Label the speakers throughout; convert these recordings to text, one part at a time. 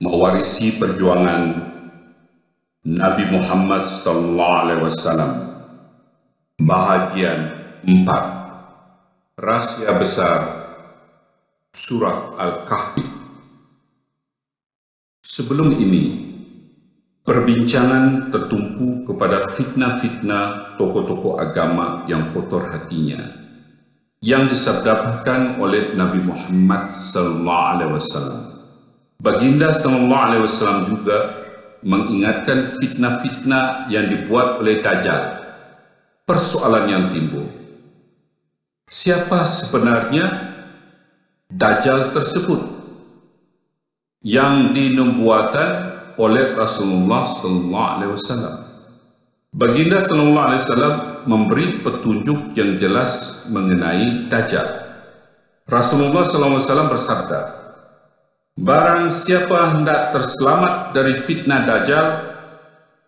Speaker 1: mewarisi perjuangan Nabi Muhammad SAW. Bahagian 4, Rahasia Besar Surah Al-Kahfi. Sebelum ini, perbincangan tertumpu kepada fitnah-fitnah tokoh-tokoh agama yang kotor hatinya, yang disabdakan oleh Nabi Muhammad SAW. Baginda SAW juga mengingatkan fitnah-fitnah yang dibuat oleh Dajjal. Persoalan yang timbul, siapa sebenarnya Dajjal tersebut yang dinubuatan oleh Rasulullah SAW? Baginda SAW memberi petunjuk yang jelas mengenai Dajjal. Rasulullah SAW bersabda, "Barang siapa hendak terselamat dari fitnah Dajjal,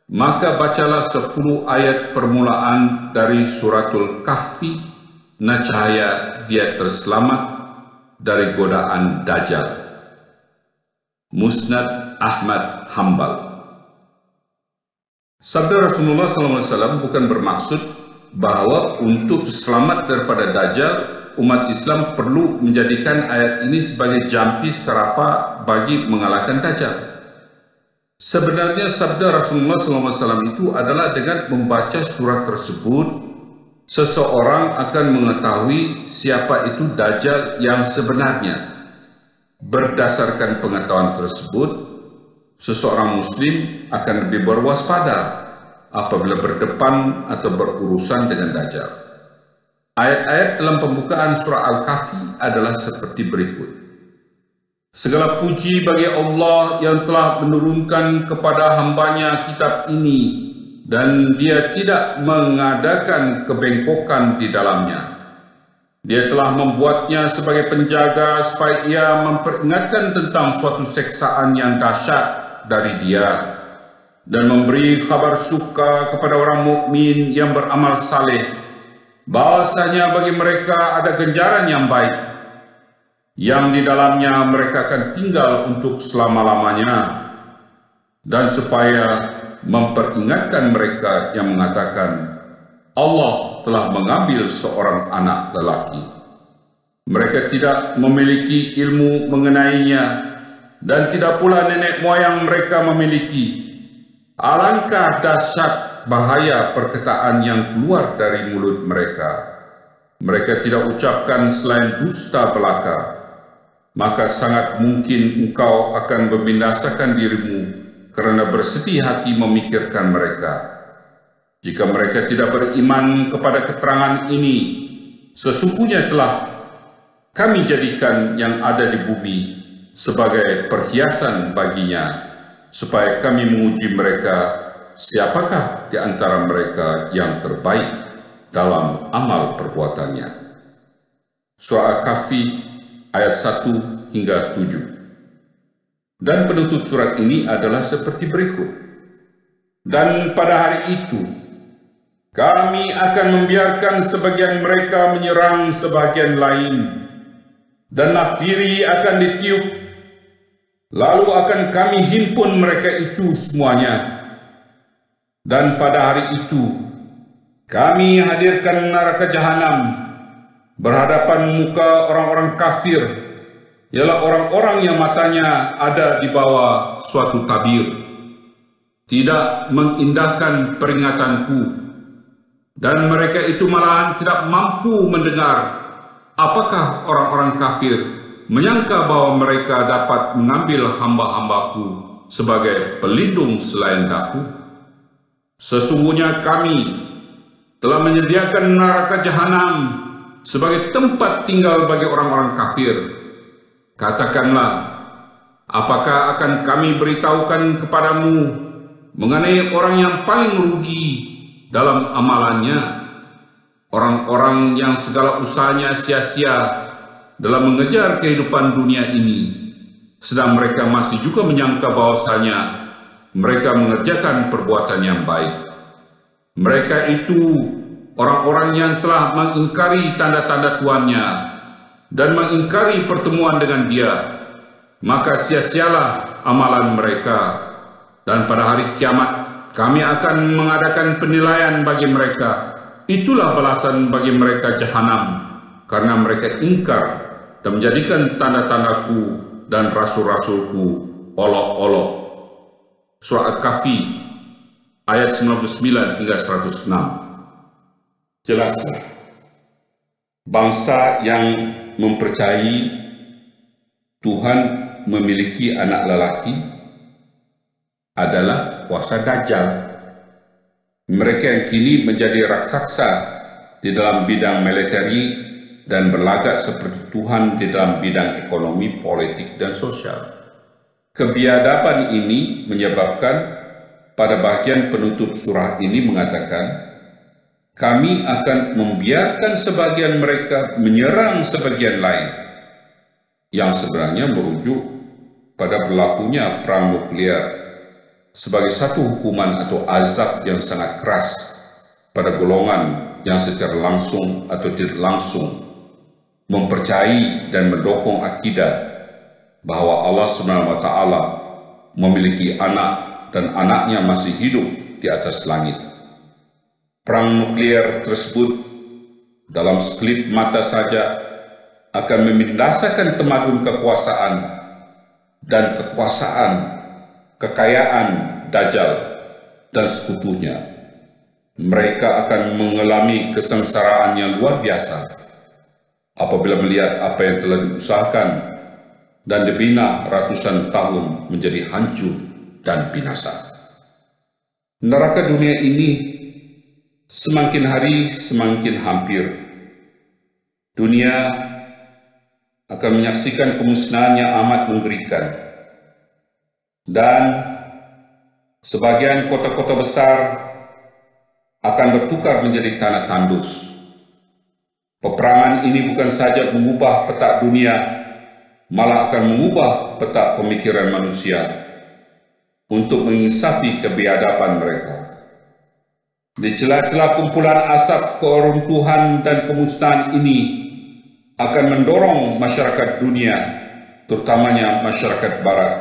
Speaker 1: maka bacalah 10 ayat permulaan dari suratul Kahfi, nescaya dia terselamat dari godaan Dajjal." Musnad Ahmad Hambal. Sabda Rasulullah SAW bukan bermaksud bahwa untuk selamat daripada Dajjal, umat Islam perlu menjadikan ayat ini sebagai jampi serafa bagi mengalahkan Dajjal. Sebenarnya sabda Rasulullah SAW itu adalah dengan membaca surat tersebut, seseorang akan mengetahui siapa itu Dajjal yang sebenarnya. Berdasarkan pengetahuan tersebut, seseorang muslim akan lebih berwaspada apabila berdepan atau berurusan dengan Dajjal. Ayat-ayat dalam pembukaan surah Al-Kahfi adalah seperti berikut. Segala puji bagi Allah yang telah menurunkan kepada hambanya kitab ini, dan dia tidak mengadakan kebengkokan di dalamnya. Dia telah membuatnya sebagai penjaga supaya ia memperingatkan tentang suatu seksaan yang dahsyat dari dia, dan memberi kabar suka kepada orang mukmin yang beramal saleh, bahwasanya bagi mereka ada ganjaran yang baik, yang di dalamnya mereka akan tinggal untuk selama-lamanya, dan supaya memperingatkan mereka yang mengatakan Allah telah mengambil seorang anak lelaki. Mereka tidak memiliki ilmu mengenainya, dan tidak pula nenek moyang mereka memiliki. Alangkah dahsyat bahaya perkataan yang keluar dari mulut mereka. Mereka tidak ucapkan selain dusta belaka. Maka sangat mungkin engkau akan membinasakan dirimu karena bersedih hati memikirkan mereka. Jika mereka tidak beriman kepada keterangan ini, sesungguhnya telah kami jadikan yang ada di bumi sebagai perhiasan baginya, supaya kami menguji mereka siapakah di antara mereka yang terbaik dalam amal perbuatannya. Surah Al-Kahfi ayat 1 hingga 7. Dan penutup surat ini adalah seperti berikut. Dan pada hari itu, kami akan membiarkan sebagian mereka menyerang sebagian lain, dan nafiri akan ditiup, lalu akan kami himpun mereka itu semuanya. Dan pada hari itu, kami hadirkan neraka jahanam berhadapan muka orang-orang kafir, ialah orang-orang yang matanya ada di bawah suatu tabir, tidak mengindahkan peringatanku, dan mereka itu malahan tidak mampu mendengar. Apakah orang-orang kafir menyangka bahwa mereka dapat mengambil hamba-hambaku sebagai pelindung selain aku? Sesungguhnya kami telah menyediakan neraka jahanam sebagai tempat tinggal bagi orang-orang kafir. Katakanlah, apakah akan kami beritahukan kepadamu mengenai orang yang paling merugi dalam amalannya? Orang-orang yang segala usahanya sia-sia dalam mengejar kehidupan dunia ini, sedang mereka masih juga menyangka bahwasanya mereka mengerjakan perbuatan yang baik. Mereka itu orang-orang yang telah mengingkari tanda-tanda Tuhannya dan mengingkari pertemuan dengan Dia, maka sia-sialah amalan mereka, dan pada hari kiamat kami akan mengadakan penilaian bagi mereka. Itulah balasan bagi mereka jahanam, karena mereka ingkar dan menjadikan tanda-tandaku dan rasul-rasulku olok-olok. Surah Al-Kahfi ayat 99 hingga 106. Jelaslah, bangsa yang mempercayai Tuhan memiliki anak lelaki adalah kuasa Dajjal. Mereka yang kini menjadi raksasa di dalam bidang militeri dan berlagak seperti Tuhan di dalam bidang ekonomi, politik, dan sosial. Kebiadaban ini menyebabkan pada bagian penutup surah ini mengatakan, kami akan membiarkan sebagian mereka menyerang sebagian lain, yang sebenarnya merujuk pada berlakunya perang nuklir sebagai satu hukuman atau azab yang sangat keras pada golongan yang secara langsung atau tidak langsung mempercayai dan mendukung akidah bahwa Allah SWT memiliki anak dan anaknya masih hidup di atas langit. Perang nuklir tersebut dalam sekelip mata saja akan membinasakan temadun kekuasaan dan kekayaan Dajjal dan sekutunya. Mereka akan mengalami kesengsaraan yang luar biasa apabila melihat apa yang telah diusahakan dan dibina ratusan tahun menjadi hancur dan binasa. Neraka dunia ini semakin hari semakin hampir. Dunia akan menyaksikan kemusnahan yang amat mengerikan, dan sebagian kota-kota besar akan bertukar menjadi tanah tandus. Peperangan ini bukan saja mengubah peta dunia, malah akan mengubah peta pemikiran manusia untuk menginsafi kebiadaban mereka. Di celah-celah kumpulan asap keruntuhan dan kemusnahan ini akan mendorong masyarakat dunia, terutamanya masyarakat barat,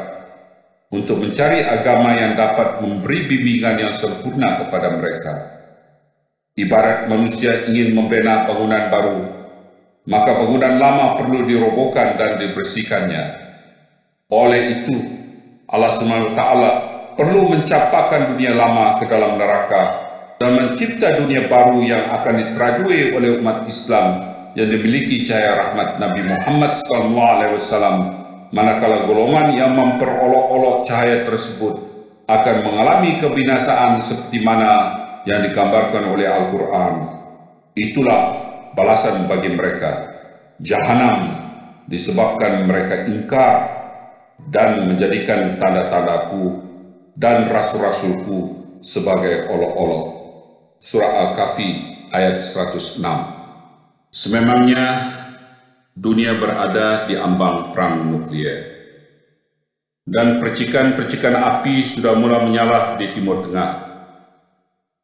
Speaker 1: untuk mencari agama yang dapat memberi bimbingan yang sempurna kepada mereka. Ibarat manusia ingin membina bangunan baru, maka bangunan lama perlu dirobohkan dan dibersihkannya. Oleh itu, Allah SWT perlu mencampakkan dunia lama ke dalam neraka dan mencipta dunia baru yang akan diterajui oleh umat Islam yang dimiliki cahaya rahmat Nabi Muhammad SAW, manakala golongan yang memperolok-olok cahaya tersebut akan mengalami kebinasaan seperti mana yang digambarkan oleh Al-Quran. Itulah balasan bagi mereka, jahanam, disebabkan mereka ingkar dan menjadikan tanda-tandaku dan rasul-rasulku sebagai olok-olok. Surah Al-Kahfi ayat 106. Sememangnya dunia berada di ambang perang nuklir, dan percikan-percikan api sudah mulai menyala di Timur Tengah.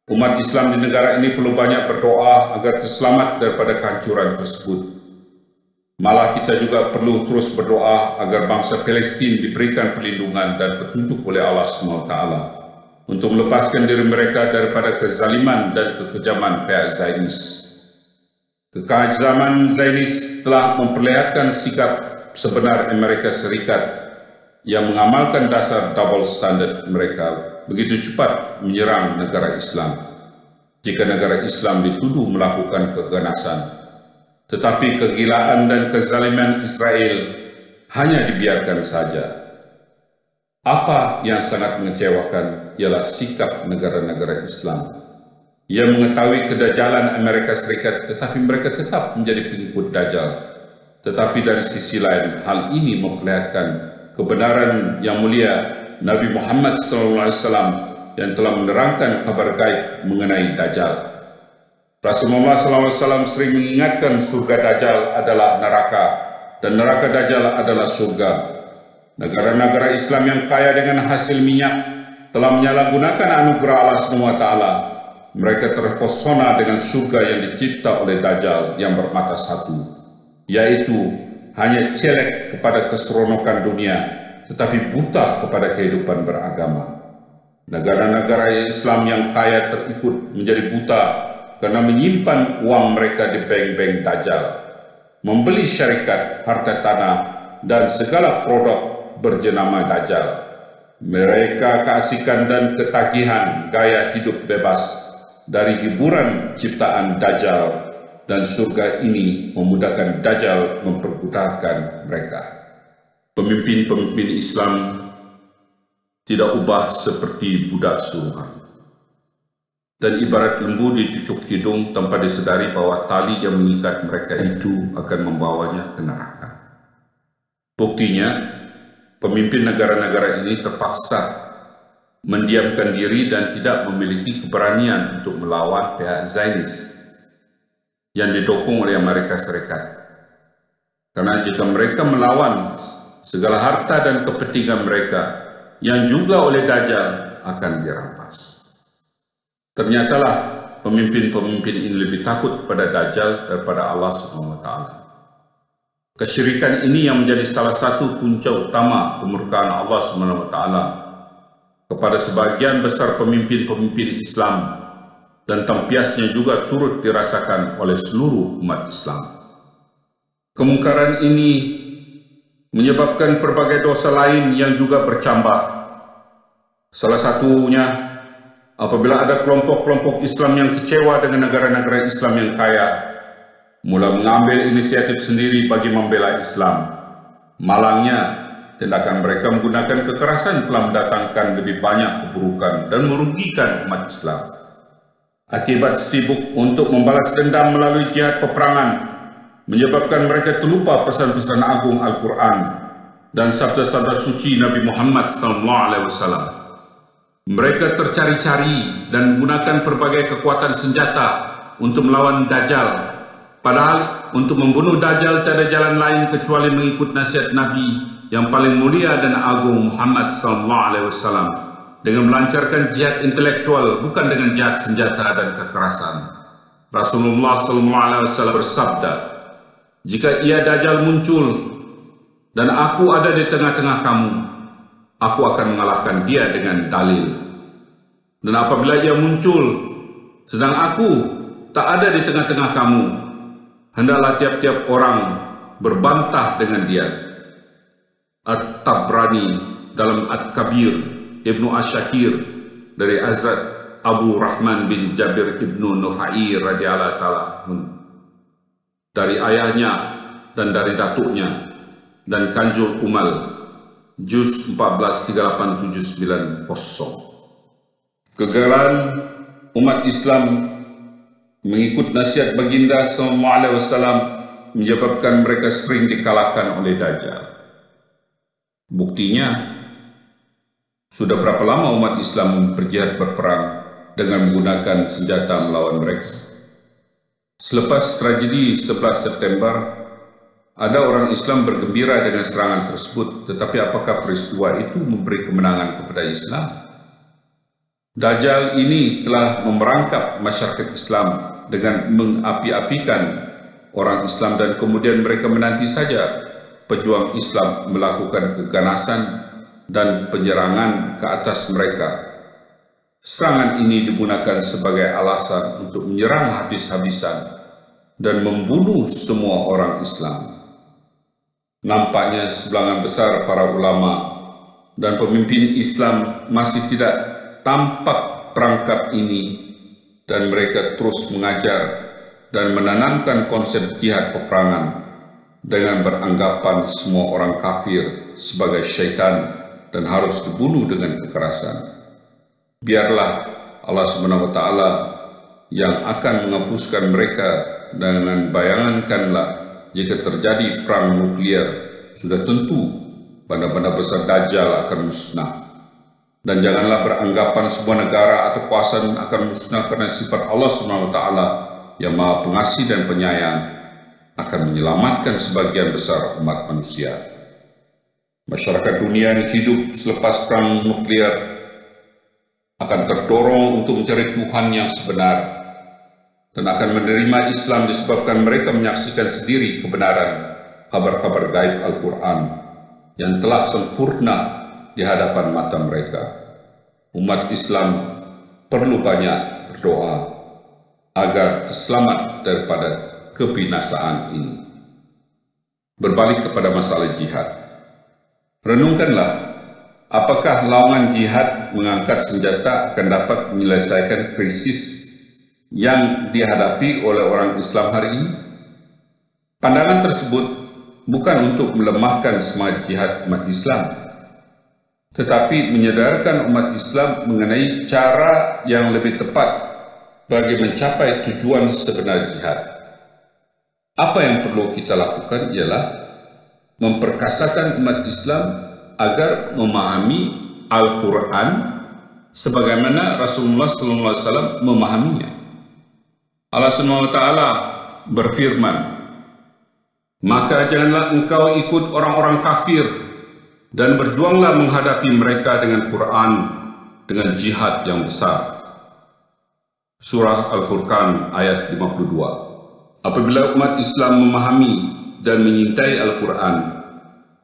Speaker 1: Umat Islam di negara ini perlu banyak berdoa agar terselamat daripada kehancuran tersebut. Malah kita juga perlu terus berdoa agar bangsa Palestin diberikan perlindungan dan petunjuk oleh Allah SWT untuk melepaskan diri mereka daripada kezaliman dan kekejaman pihak Zionis. Kekejaman Zionis telah memperlihatkan sikap sebenar Amerika Serikat yang mengamalkan dasar double standard mereka begitu cepat menyerang negara Islam jika negara Islam dituduh melakukan keganasan. Tetapi kegilaan dan kezaliman Israel hanya dibiarkan saja. Apa yang sangat mengecewakan ialah sikap negara-negara Islam yang mengetahui kedajalan Amerika Serikat, tetapi mereka tetap menjadi pengikut Dajjal. Tetapi dari sisi lain, hal ini memperlihatkan kebenaran yang mulia Nabi Muhammad SAW yang telah menerangkan kabar gaib mengenai Dajjal. Rasulullah SAW sering mengingatkan surga Dajjal adalah neraka dan neraka Dajjal adalah surga. Negara-negara Islam yang kaya dengan hasil minyak telah menyalahgunakan anugerah Allah SWT. Mereka terpesona dengan surga yang dicipta oleh Dajjal yang bermata satu, yaitu hanya celek kepada keseronokan dunia, tetapi buta kepada kehidupan beragama. Negara-negara Islam yang kaya terikut menjadi buta karena menyimpan uang mereka di bank-bank Dajjal, membeli syarikat, harta tanah, dan segala produk berjenama Dajjal. Mereka keasikan dan ketagihan gaya hidup bebas dari hiburan ciptaan Dajjal, dan surga ini memudahkan Dajjal memperbudakan mereka. Pemimpin-pemimpin Islam tidak ubah seperti budak suruhan, dan ibarat lembu dicucuk hidung tanpa disedari bahwa tali yang mengikat mereka itu akan membawanya ke neraka. Buktinya, pemimpin negara-negara ini terpaksa mendiamkan diri dan tidak memiliki keberanian untuk melawan pihak Zionis yang didukung oleh Amerika Serikat. Karena jika mereka melawan, segala harta dan kepentingan mereka yang juga oleh Dajjal akan dirampas. Ternyatalah pemimpin-pemimpin ini lebih takut kepada Dajjal daripada Allah SWT. Kesyirikan ini yang menjadi salah satu punca utama kemurkaan Allah SWT kepada sebagian besar pemimpin-pemimpin Islam, dan tempiasnya juga turut dirasakan oleh seluruh umat Islam. Kemungkaran ini menyebabkan berbagai dosa lain yang juga bercambah. Salah satunya apabila ada kelompok-kelompok Islam yang kecewa dengan negara-negara Islam yang kaya, mula mengambil inisiatif sendiri bagi membela Islam. Malangnya, tindakan mereka menggunakan kekerasan telah mendatangkan lebih banyak keburukan dan merugikan umat Islam. Akibat sibuk untuk membalas dendam melalui jihad peperangan, menyebabkan mereka terlupa pesan-pesan agung Al-Quran dan sabda-sabda suci Nabi Muhammad SAW. Mereka tercari-cari dan menggunakan berbagai kekuatan senjata untuk melawan Dajjal. Padahal untuk membunuh Dajjal tiada jalan lain kecuali mengikut nasihat Nabi yang paling mulia dan agung Muhammad SAW dengan melancarkan jihad intelektual, bukan dengan jihad senjata dan kekerasan. Rasulullah SAW bersabda, "Jika ia Dajjal muncul dan aku ada di tengah-tengah kamu, aku akan mengalahkan dia dengan dalil. Dan apabila ia muncul sedang aku tak ada di tengah-tengah kamu, hendaklah tiap-tiap orang berbantah dengan dia." At-Tabrani dalam At-Kabir, Ibnu Asyakir dari Hazrat Abu Rahman bin Jabir Ibnu Nufai radhiyallahu ta'ala dari ayahnya dan dari datuknya, dan Kanzul Umal Juz 143879. Kegagalan umat Islam mengikut nasihat baginda SAW menyebabkan mereka sering dikalahkan oleh Dajjal. Buktinya, sudah berapa lama umat Islam berjihad berperang dengan menggunakan senjata melawan mereka? Selepas tragedi 11 September, ada orang Islam bergembira dengan serangan tersebut, tetapi apakah peristiwa itu memberi kemenangan kepada Islam? Dajjal ini telah memerangkap masyarakat Islam dengan mengapi-apikan orang Islam, dan kemudian mereka menanti saja pejuang Islam melakukan keganasan dan penyerangan ke atas mereka. Serangan ini digunakan sebagai alasan untuk menyerang habis-habisan dan membunuh semua orang Islam. Nampaknya sebagian besar para ulama dan pemimpin Islam masih tidak tampak perangkap ini, dan mereka terus mengajar dan menanamkan konsep jihad peperangan dengan beranggapan semua orang kafir sebagai syaitan dan harus dibunuh dengan kekerasan. Biarlah Allah SWT yang akan menghapuskan mereka, dengan bayangankanlah jika terjadi perang nuklir, sudah tentu benda-benda besar Dajjal akan musnah. Dan janganlah beranggapan sebuah negara atau kawasan akan musnah karena sifat Allah SWT yang Maha Pengasih dan Penyayang akan menyelamatkan sebagian besar umat manusia. Masyarakat dunia yang hidup selepas perang nuklir akan terdorong untuk mencari Tuhan yang sebenar, dan akan menerima Islam disebabkan mereka menyaksikan sendiri kebenaran kabar-kabar gaib Al-Quran yang telah sempurna di hadapan mata mereka. Umat Islam perlu banyak berdoa agar selamat daripada kebinasaan ini. Berbalik kepada masalah jihad. Renungkanlah, apakah lawangan jihad mengangkat senjata akan dapat menyelesaikan krisis yang dihadapi oleh orang Islam hari ini? Pandangan tersebut bukan untuk melemahkan semangat jihad umat Islam, tetapi menyadarkan umat Islam mengenai cara yang lebih tepat bagi mencapai tujuan sebenar jihad. Apa yang perlu kita lakukan ialah memperkasakan umat Islam agar memahami Al-Quran sebagaimana Rasulullah SAW memahaminya. Allah SWT berfirman, "Maka janganlah engkau ikut orang-orang kafir dan berjuanglah menghadapi mereka dengan Quran, dengan jihad yang besar." Surah Al-Furqan ayat 52. Apabila umat Islam memahami dan menyintai Al-Quran,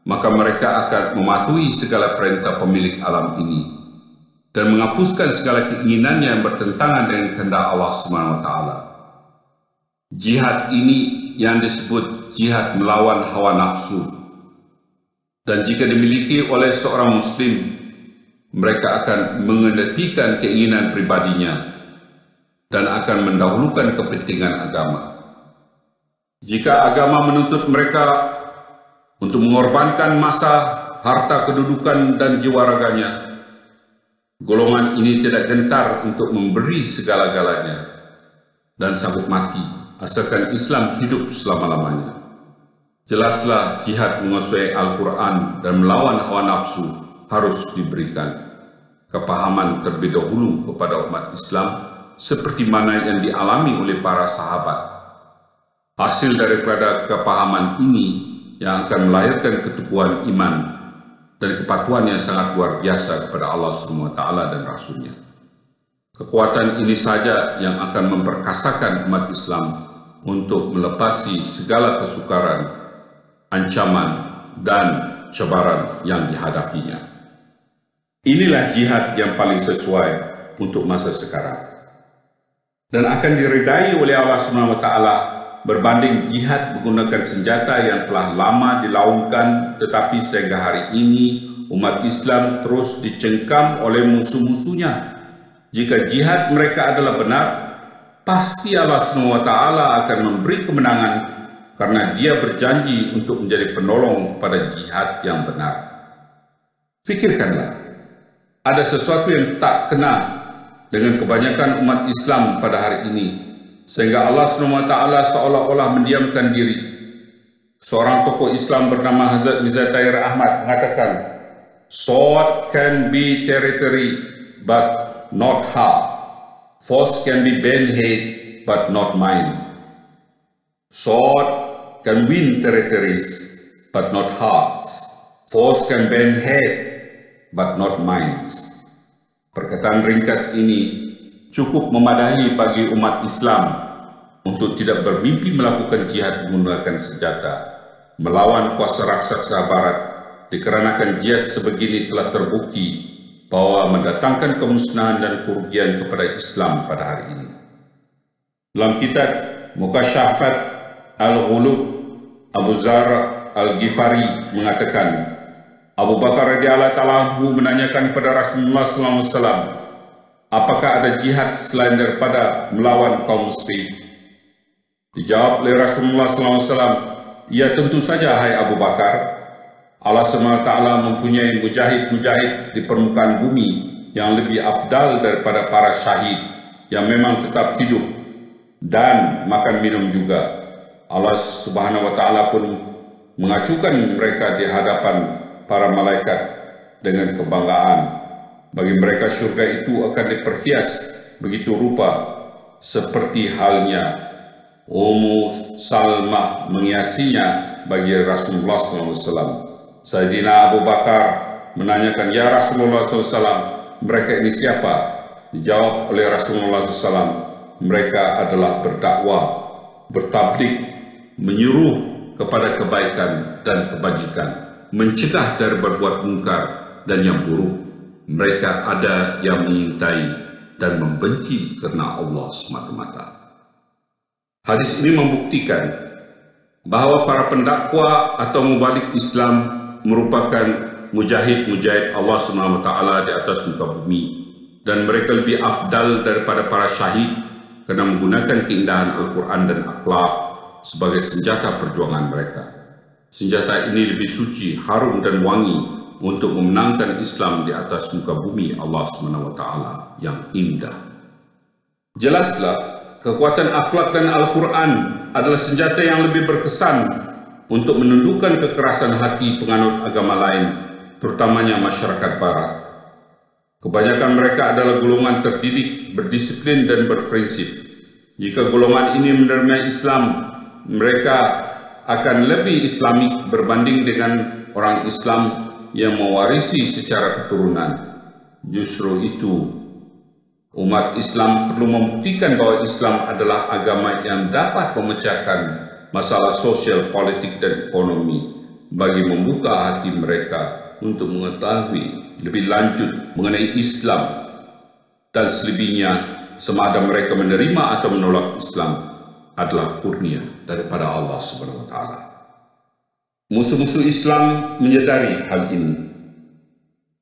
Speaker 1: maka mereka akan mematuhi segala perintah pemilik alam ini dan menghapuskan segala keinginannya yang bertentangan dengan kehendak Allah SWT. Jihad ini yang disebut jihad melawan hawa nafsu, dan jika dimiliki oleh seorang muslim, mereka akan mengedepikan keinginan pribadinya dan akan mendahulukan kepentingan agama. Jika agama menuntut mereka untuk mengorbankan masa, harta, kedudukan, dan jiwa raganya, golongan ini tidak gentar untuk memberi segala-galanya dan sanggup mati asalkan Islam hidup selama-lamanya. Jelaslah jihad menguasai Al-Quran dan melawan hawa nafsu harus diberikan kepahaman terlebih dahulu kepada umat Islam seperti mana yang dialami oleh para sahabat. Hasil daripada kepahaman ini yang akan melahirkan keteguhan iman dan kepatuhan yang sangat luar biasa kepada Allah SWT dan Rasul-Nya. Kekuatan ini saja yang akan memperkasakan umat Islam untuk melepasi segala kesukaran, ancaman, dan cabaran yang dihadapinya. Inilah jihad yang paling sesuai untuk masa sekarang dan akan diridai oleh Allah SWT berbanding jihad menggunakan senjata yang telah lama dilaungkan, tetapi sehingga hari ini umat Islam terus dicengkam oleh musuh-musuhnya. Jika jihad mereka adalah benar, pasti Allah SWT akan memberi kemenangan karena Dia berjanji untuk menjadi penolong kepada jihad yang benar. Fikirkanlah, ada sesuatu yang tak kena dengan kebanyakan umat Islam pada hari ini, sehingga Allah SWT seolah-olah mendiamkan diri. Seorang tokoh Islam bernama Hazrat Mirza Tahir Ahmad mengatakan, "Sword can be territory but not heart. Force can be bend head but not mind. Sword can win territories but not hearts. Force can bend head but not minds." Perkataan ringkas ini cukup memadai bagi umat Islam untuk tidak bermimpi melakukan jihad menggunakan senjata melawan kuasa raksasa barat, dikarenakan jihad sebegini telah terbukti bahwa mendatangkan kemusnahan dan kerugian kepada Islam pada hari ini. Dalam kitab Mukasyafat Al-Ghulub, Abu Zar Al-Ghifari mengatakan, Abu Bakar radhiyallahu ta'ala anhu menanyakan kepada Rasulullah SAW, "Apakah ada jihad selain daripada melawan kaum musyrik?" Dijawab oleh Rasulullah SAW, "Ya tentu saja, hai Abu Bakar. Allah SWT mempunyai mujahid-mujahid di permukaan bumi yang lebih afdal daripada para syahid yang memang tetap hidup dan makan minum juga. Allah Subhanahu wa Ta'ala pun mengacukan mereka di hadapan para malaikat dengan kebanggaan. Bagi mereka syurga itu akan diperhias begitu rupa seperti halnya Ummu Salmah menghiasinya bagi Rasulullah SAW. Sayyidina Abu Bakar menanyakan, "Ya Rasulullah SAW, mereka ini siapa?" Dijawab oleh Rasulullah SAW, "Mereka adalah berdakwah, bertablik, menyuruh kepada kebaikan dan kebajikan." mencegah dari berbuat mungkar dan yang buruk. Mereka ada yang mengintai dan membenci karena Allah semata-mata. Hadis ini membuktikan bahawa para pendakwa atau mubalik Islam merupakan mujahid-mujahid Allah SWT di atas muka bumi, dan mereka lebih afdal daripada para syahid kerana menggunakan keindahan Al-Quran dan akhlak sebagai senjata perjuangan mereka. Senjata ini lebih suci, harum dan wangi untuk memenangkan Islam di atas muka bumi Allah SWT yang indah. Jelaslah, kekuatan akhlak dan Al-Quran adalah senjata yang lebih berkesan untuk menundukkan kekerasan hati penganut agama lain, terutamanya masyarakat Barat. Kebanyakan mereka adalah golongan terdidik, berdisiplin dan berprinsip. Jika golongan ini menerima Islam, mereka akan lebih Islamik berbanding dengan orang Islam yang mewarisi secara keturunan. Justru itu, umat Islam perlu membuktikan bahawa Islam adalah agama yang dapat memecahkan masalah sosial, politik dan ekonomi bagi membuka hati mereka untuk mengetahui lebih lanjut mengenai Islam, dan selebihnya sama ada mereka menerima atau menolak Islam adalah kurnia daripada Allah SWT. Musuh-musuh Islam menyedari hal ini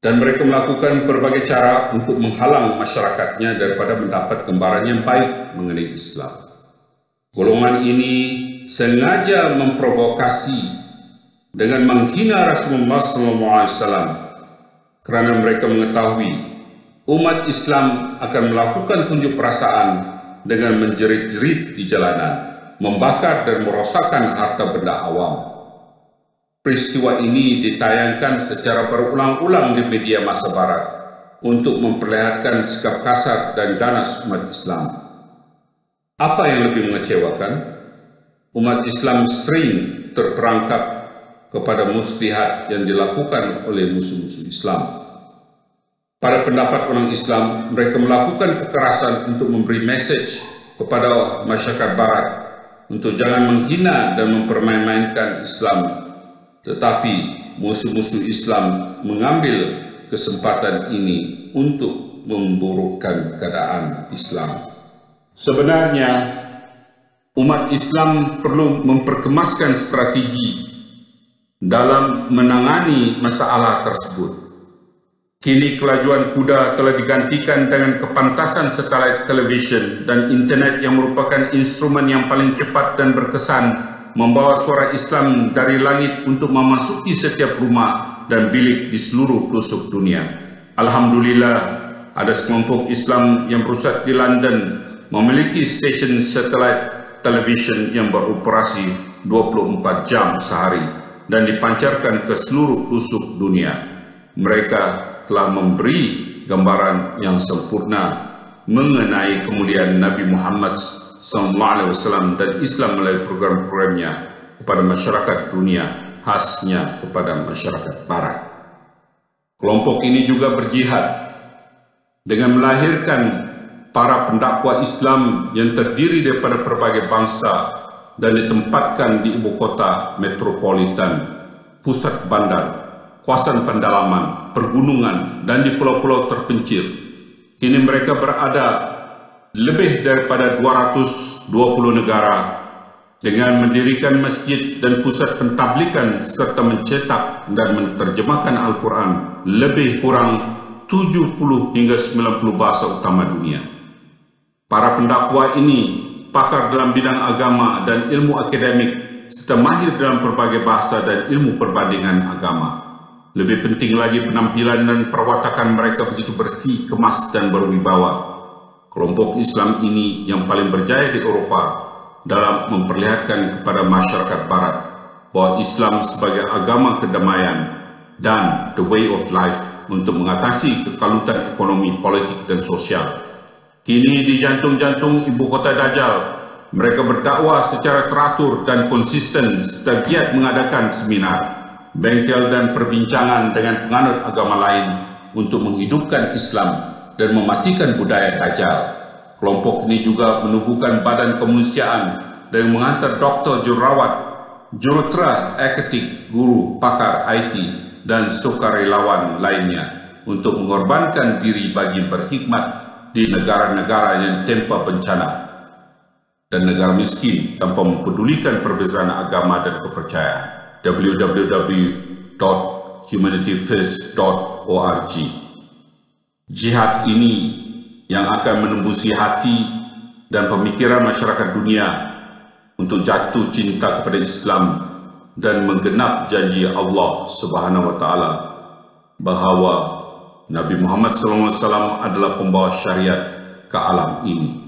Speaker 1: dan mereka melakukan berbagai cara untuk menghalang masyarakatnya daripada mendapat gambaran yang baik mengenai Islam. Golongan ini sengaja memprovokasi dengan menghina Rasulullah SAW kerana mereka mengetahui umat Islam akan melakukan tunjuk perasaan dengan menjerit-jerit di jalanan, membakar dan merosakkan harta benda awam. Peristiwa ini ditayangkan secara berulang-ulang di media masa Barat untuk memperlihatkan sikap kasar dan ganas umat Islam. Apa yang lebih mengecewakan? Umat Islam sering terperangkap kepada muslihat yang dilakukan oleh musuh-musuh Islam. Pada pendapat orang Islam, mereka melakukan kekerasan untuk memberi message kepada masyarakat Barat untuk jangan menghina dan mempermain-mainkan Islam. Tetapi musuh-musuh Islam mengambil kesempatan ini untuk memburukkan keadaan Islam. Sebenarnya, umat Islam perlu memperkemaskan strategi dalam menangani masalah tersebut. Kini kelajuan kuda telah digantikan dengan kepantasan satelit televisyen dan internet yang merupakan instrumen yang paling cepat dan berkesan membawa suara Islam dari langit untuk memasuki setiap rumah dan bilik di seluruh pelosok dunia. Alhamdulillah, ada sekelompok Islam yang berpusat di London memiliki stesen satelit televisyen yang beroperasi 24 jam sehari dan dipancarkan ke seluruh pelosok dunia. Mereka telah memberi gambaran yang sempurna mengenai kemuliaan Nabi Muhammad SAW dan Islam melalui program-programnya kepada masyarakat dunia, khasnya kepada masyarakat Barat. Kelompok ini juga berjihad dengan melahirkan para pendakwa Islam yang terdiri daripada berbagai bangsa dan ditempatkan di ibu kota metropolitan, pusat bandar, kawasan pendalaman, pergunungan dan di pulau-pulau terpencil. Kini mereka berada lebih daripada 220 negara dengan mendirikan masjid dan pusat pentablikan serta mencetak dan menerjemahkan Al-Quran lebih kurang 70 hingga 90 bahasa utama dunia. Para pendakwa ini pakar dalam bidang agama dan ilmu akademik serta mahir dalam berbagai bahasa dan ilmu perbandingan agama. Lebih penting lagi, penampilan dan perwatakan mereka begitu bersih, kemas dan berwibawa. Kelompok Islam ini yang paling berjaya di Eroppa dalam memperlihatkan kepada masyarakat Barat bahawa Islam sebagai agama kedamaian dan the way of life untuk mengatasi kekalutan ekonomi, politik dan sosial. Kini di jantung-jantung ibu kota Dajjal, mereka berdakwah secara teratur dan konsisten serta giat mengadakan seminar, bengkel dan perbincangan dengan penganut agama lain untuk menghidupkan Islam dan mematikan budaya Dajjal. Kelompok ini juga menubuhkan badan kemanusiaan dan menghantar doktor jururawat jurutera, eketik, guru, pakar IT, dan sukarelawan lainnya untuk mengorbankan diri bagi berkhidmat di negara-negara yang tempa bencana dan negara miskin tanpa mempedulikan perbezaan agama dan kepercayaan. www.humanityfirst.org. Jihad ini yang akan menembusi hati dan pemikiran masyarakat dunia untuk jatuh cinta kepada Islam dan menggenap janji Allah Subhanahu wa taala bahawa Nabi Muhammad SAW adalah pembawa syariat ke alam ini.